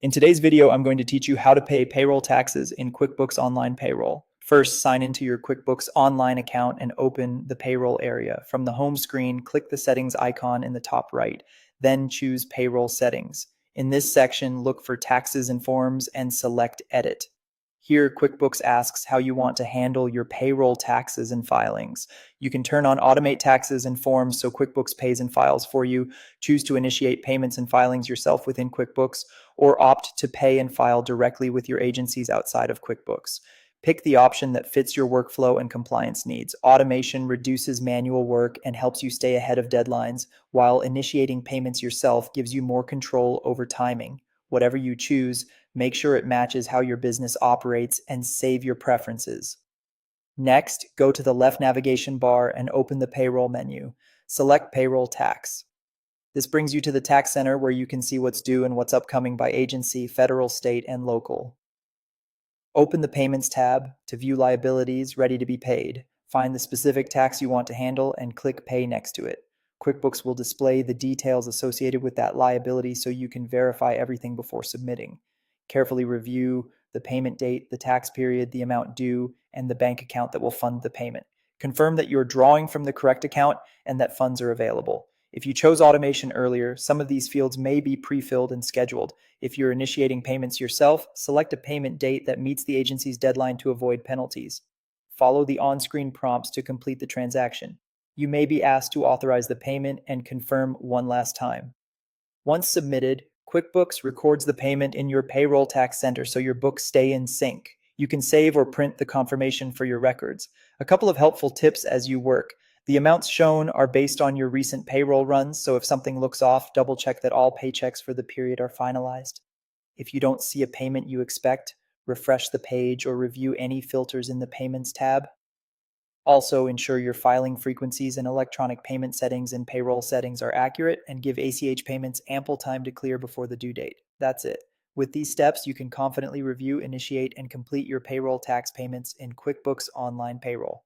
In today's video, I'm going to teach you how to pay payroll taxes in QuickBooks Online Payroll. First, sign into your QuickBooks Online account and open the payroll area. From the home screen, click the settings icon in the top right, then choose Payroll Settings. In this section, look for Taxes and Forms and select Edit. Here, QuickBooks asks how you want to handle your payroll taxes and filings. You can turn on Automate Taxes and Forms so QuickBooks pays and files for you, choose to initiate payments and filings yourself within QuickBooks, or opt to pay and file directly with your agencies outside of QuickBooks. Pick the option that fits your workflow and compliance needs. Automation reduces manual work and helps you stay ahead of deadlines, while initiating payments yourself gives you more control over timing. Whatever you choose, make sure it matches how your business operates and save your preferences. Next, go to the left navigation bar and open the Payroll menu. Select Payroll Tax. This brings you to the tax center where you can see what's due and what's upcoming by agency, federal, state, and local. Open the Payments tab to view liabilities ready to be paid. Find the specific tax you want to handle and click Pay next to it. QuickBooks will display the details associated with that liability so you can verify everything before submitting. Carefully review the payment date, the tax period, the amount due, and the bank account that will fund the payment. Confirm that you're drawing from the correct account and that funds are available. If you chose automation earlier, some of these fields may be pre-filled and scheduled. If you're initiating payments yourself, select a payment date that meets the agency's deadline to avoid penalties. Follow the on-screen prompts to complete the transaction. You may be asked to authorize the payment and confirm one last time. Once submitted, QuickBooks records the payment in your payroll tax center so your books stay in sync. You can save or print the confirmation for your records. A couple of helpful tips as you work. The amounts shown are based on your recent payroll runs, so if something looks off, double check that all paychecks for the period are finalized. If you don't see a payment you expect, refresh the page or review any filters in the Payments tab. Also, ensure your filing frequencies and electronic payment settings and payroll settings are accurate, and give ACH payments ample time to clear before the due date. That's it. With these steps, you can confidently review, initiate, and complete your payroll tax payments in QuickBooks Online Payroll.